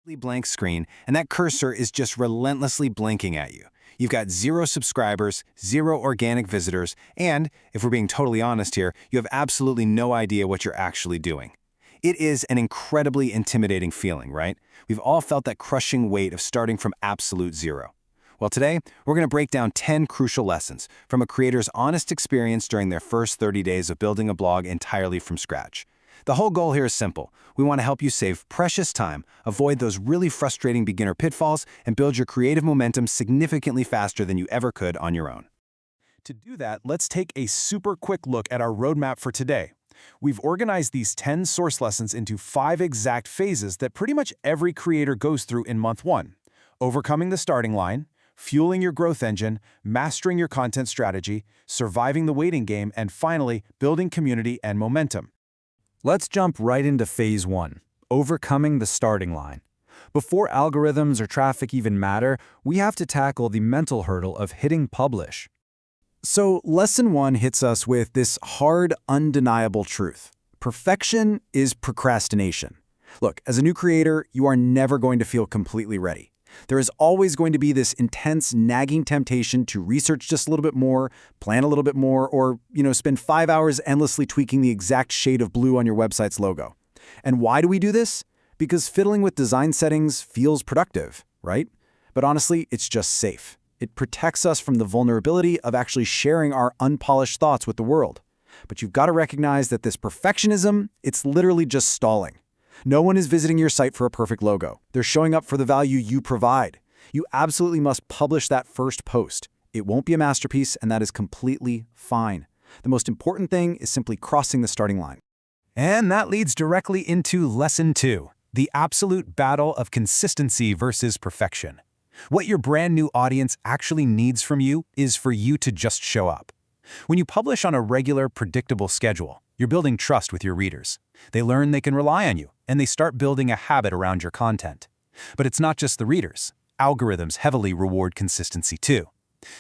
Blank screen, and that cursor is just relentlessly blinking at you. You've got 0 subscribers, 0 organic visitors, and, if we're being totally honest here, you have absolutely no idea what you're actually doing. It is an incredibly intimidating feeling, right? We've all felt that crushing weight of starting from absolute 0. Well, today, we're going to break down 10 crucial lessons from a creator's honest experience during their first 30 days of building a blog entirely from scratch. The whole goal here is simple. We want to help you save precious time, avoid those really frustrating beginner pitfalls, and build your creative momentum significantly faster than you ever could on your own. To do that, let's take a super quick look at our roadmap for today. We've organized these 10 source lessons into 5 exact phases that pretty much every creator goes through in month 1. Overcoming the starting line, fueling your growth engine, mastering your content strategy, surviving the waiting game, and finally, building community and momentum. Let's jump right into phase 1, overcoming the starting line. Before algorithms or traffic even matter, we have to tackle the mental hurdle of hitting publish. So lesson 1 hits us with this hard, undeniable truth. Perfection is procrastination. Look, as a new creator, you are never going to feel completely ready. There is always going to be this intense, nagging temptation to research just a little bit more, plan a little bit more, or, spend 5 hours endlessly tweaking the exact shade of blue on your website's logo. And why do we do this? Because fiddling with design settings feels productive, right? But honestly, it's just safe. It protects us from the vulnerability of actually sharing our unpolished thoughts with the world. But you've got to recognize that this perfectionism, it's literally just stalling. No one is visiting your site for a perfect logo. They're showing up for the value you provide. You absolutely must publish that first post. It won't be a masterpiece, and that is completely fine. The most important thing is simply crossing the starting line. And that leads directly into lesson 2, the absolute battle of consistency versus perfection. What your brand new audience actually needs from you is for you to just show up. When you publish on a regular, predictable schedule, you're building trust with your readers. They learn they can rely on you, and they start building a habit around your content. But it's not just the readers. Algorithms heavily reward consistency too.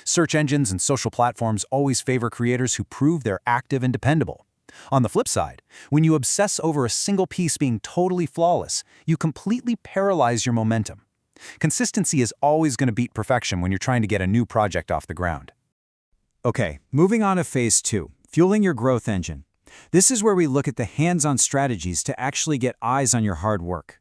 Search engines and social platforms always favor creators who prove they're active and dependable. On the flip side, when you obsess over a single piece being totally flawless, you completely paralyze your momentum. Consistency is always going to beat perfection when you're trying to get a new project off the ground. Okay, moving on to phase 2, fueling your growth engine. This is where we look at the hands-on strategies to actually get eyes on your hard work.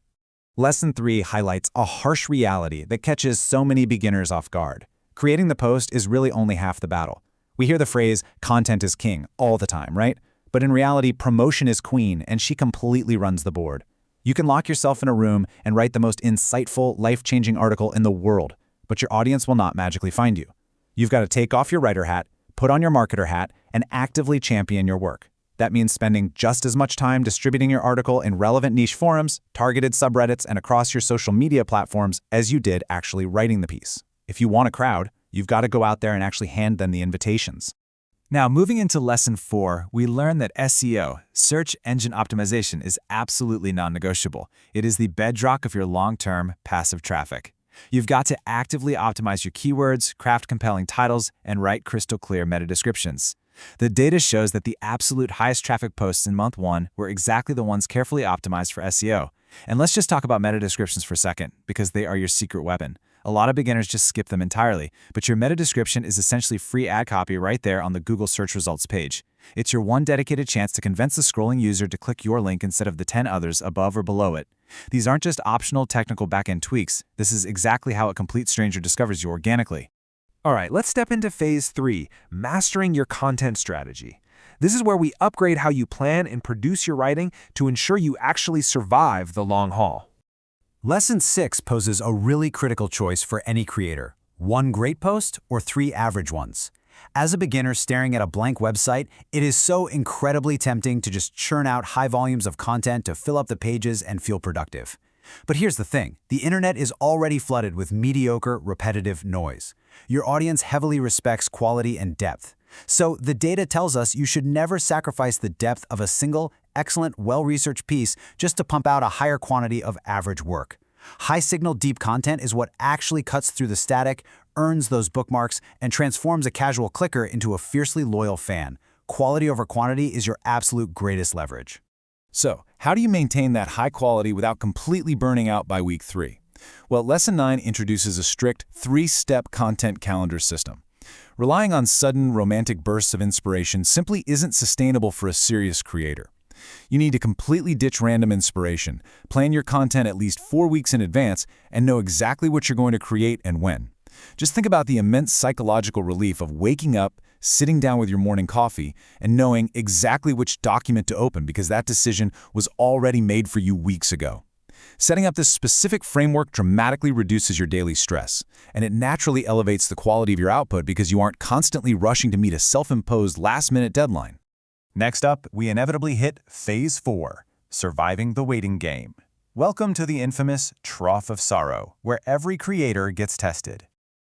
Lesson 3 highlights a harsh reality that catches so many beginners off guard. Creating the post is really only half the battle. We hear the phrase, content is king, all the time, right? But in reality, promotion is queen, and she completely runs the board. You can lock yourself in a room and write the most insightful, life-changing article in the world, but your audience will not magically find you. You've got to take off your writer hat, put on your marketer hat, and actively champion your work. That means spending just as much time distributing your article in relevant niche forums, targeted subreddits, and across your social media platforms as you did actually writing the piece. If you want a crowd, you've got to go out there and actually hand them the invitations. Now, moving into lesson 4, we learn that SEO, search engine optimization, is absolutely non-negotiable. It is the bedrock of your long-term passive traffic. You've got to actively optimize your keywords, craft compelling titles, and write crystal clear meta descriptions. The data shows that the absolute highest traffic posts in month 1 were exactly the ones carefully optimized for SEO. And let's just talk about meta descriptions for a second, because they are your secret weapon. A lot of beginners just skip them entirely, but your meta description is essentially free ad copy right there on the Google search results page. It's your one dedicated chance to convince the scrolling user to click your link instead of the 10 others above or below it. These aren't just optional technical backend tweaks. This is exactly how a complete stranger discovers you organically. All right, let's step into phase 3, mastering your content strategy. This is where we upgrade how you plan and produce your writing to ensure you actually survive the long haul. Lesson 6 poses a really critical choice for any creator: 1 great post or 3 average ones. As a beginner staring at a blank website, it is so incredibly tempting to just churn out high volumes of content to fill up the pages and feel productive. But here's the thing, the internet is already flooded with mediocre, repetitive noise. Your audience heavily respects quality and depth. So the data tells us you should never sacrifice the depth of a single, excellent, well-researched piece just to pump out a higher quantity of average work. High-signal deep content is what actually cuts through the static, earns those bookmarks, and transforms a casual clicker into a fiercely loyal fan. Quality over quantity is your absolute greatest leverage. So, How do you maintain that high quality without completely burning out by week 3? Well, Lesson 9 introduces a strict 3-step content calendar system. Relying on sudden, romantic bursts of inspiration simply isn't sustainable for a serious creator. You need to completely ditch random inspiration, plan your content at least 4 weeks in advance, and know exactly what you're going to create and when. Just think about the immense psychological relief of waking up, sitting down with your morning coffee, and knowing exactly which document to open because that decision was already made for you weeks ago. Setting up this specific framework dramatically reduces your daily stress, and it naturally elevates the quality of your output because you aren't constantly rushing to meet a self-imposed last-minute deadline. Next up, we inevitably hit Phase 4, Surviving the Waiting Game. Welcome to the infamous Trough of Sorrow, where every creator gets tested.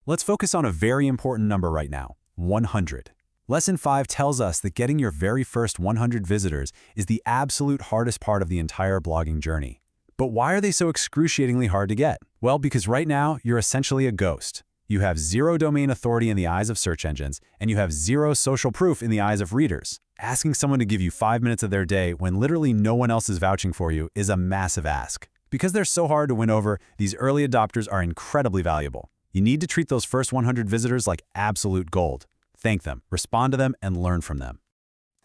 Let's focus on a very important number right now, 100. Lesson 5 tells us that getting your very first 100 visitors is the absolute hardest part of the entire blogging journey. But why are they so excruciatingly hard to get? Well, because right now, you're essentially a ghost. You have zero domain authority in the eyes of search engines, and you have zero social proof in the eyes of readers. Asking someone to give you 5 minutes of their day when literally no one else is vouching for you is a massive ask. Because they're so hard to win over, these early adopters are incredibly valuable. You need to treat those first 100 visitors like absolute gold. Thank them, respond to them, and learn from them.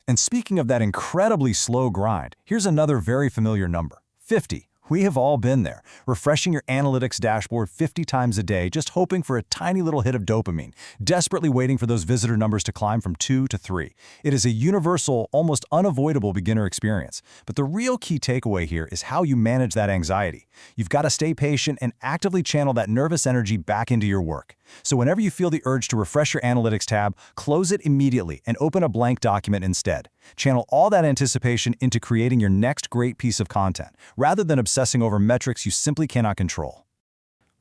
And speaking of that incredibly slow grind, here's another very familiar number, 50. We have all been there, refreshing your analytics dashboard 50 times a day, just hoping for a tiny little hit of dopamine, desperately waiting for those visitor numbers to climb from 2 to 3. It is a universal, almost unavoidable beginner experience. But the real key takeaway here is how you manage that anxiety. You've got to stay patient and actively channel that nervous energy back into your work. So whenever you feel the urge to refresh your analytics tab, close it immediately and open a blank document instead. Channel all that anticipation into creating your next great piece of content, rather than obsessing over metrics you simply cannot control.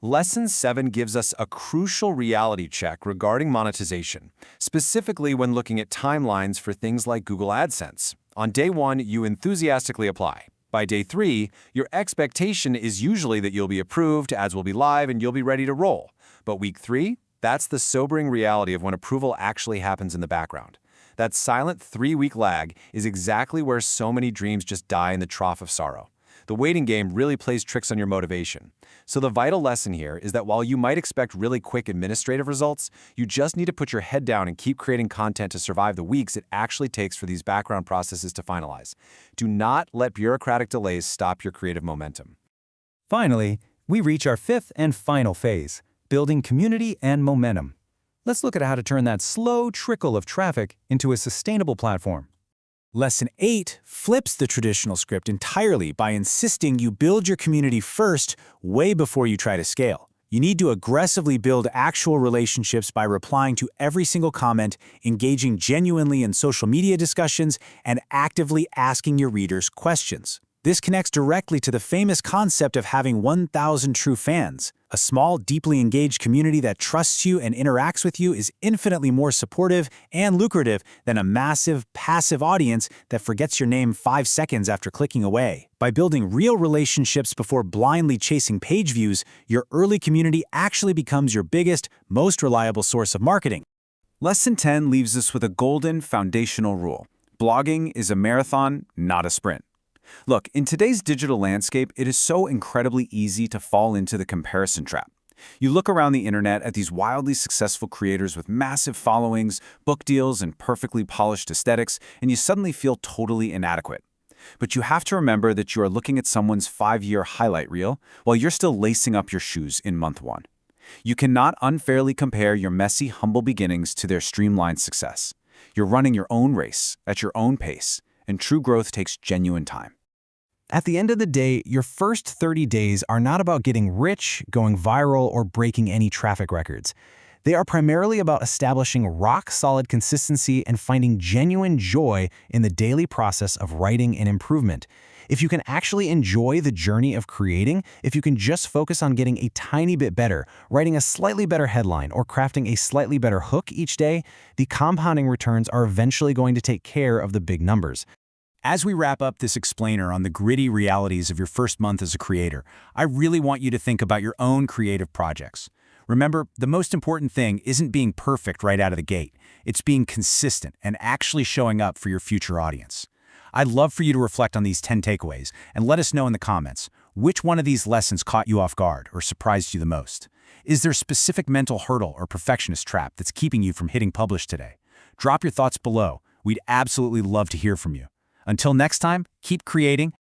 Lesson 7 gives us a crucial reality check regarding monetization, specifically when looking at timelines for things like Google AdSense. On day 1, you enthusiastically apply. By day 3, your expectation is usually that you'll be approved, ads will be live, and you'll be ready to roll. But week 3, that's the sobering reality of when approval actually happens in the background. That silent 3-week lag is exactly where so many dreams just die in the trough of sorrow. The waiting game really plays tricks on your motivation. So the vital lesson here is that while you might expect really quick administrative results, you just need to put your head down and keep creating content to survive the weeks it actually takes for these background processes to finalize. Do not let bureaucratic delays stop your creative momentum. Finally, we reach our 5th and final phase, building community and momentum. Let's look at how to turn that slow trickle of traffic into a sustainable platform. Lesson 8 flips the traditional script entirely by insisting you build your community first, way before you try to scale. You need to aggressively build actual relationships by replying to every single comment, engaging genuinely in social media discussions, and actively asking your readers questions. This connects directly to the famous concept of having 1,000 true fans. A small, deeply engaged community that trusts you and interacts with you is infinitely more supportive and lucrative than a massive, passive audience that forgets your name 5 seconds after clicking away. By building real relationships before blindly chasing page views, your early community actually becomes your biggest, most reliable source of marketing. Lesson 10 leaves us with a golden foundational rule. Blogging is a marathon, not a sprint. Look, in today's digital landscape, it is so incredibly easy to fall into the comparison trap. You look around the internet at these wildly successful creators with massive followings, book deals, and perfectly polished aesthetics, and you suddenly feel totally inadequate. But you have to remember that you are looking at someone's 5-year highlight reel while you're still lacing up your shoes in month 1. You cannot unfairly compare your messy, humble beginnings to their streamlined success. You're running your own race at your own pace, and true growth takes genuine time. At the end of the day, your first 30 days are not about getting rich, going viral, or breaking any traffic records. They are primarily about establishing rock-solid consistency and finding genuine joy in the daily process of writing and improvement. If you can actually enjoy the journey of creating, if you can just focus on getting a tiny bit better, writing a slightly better headline, or crafting a slightly better hook each day, the compounding returns are eventually going to take care of the big numbers. As we wrap up this explainer on the gritty realities of your first month as a creator, I really want you to think about your own creative projects. Remember, the most important thing isn't being perfect right out of the gate. It's being consistent and actually showing up for your future audience. I'd love for you to reflect on these 10 takeaways and let us know in the comments, which one of these lessons caught you off guard or surprised you the most? Is there a specific mental hurdle or perfectionist trap that's keeping you from hitting publish today? Drop your thoughts below. We'd absolutely love to hear from you. Until next time, keep creating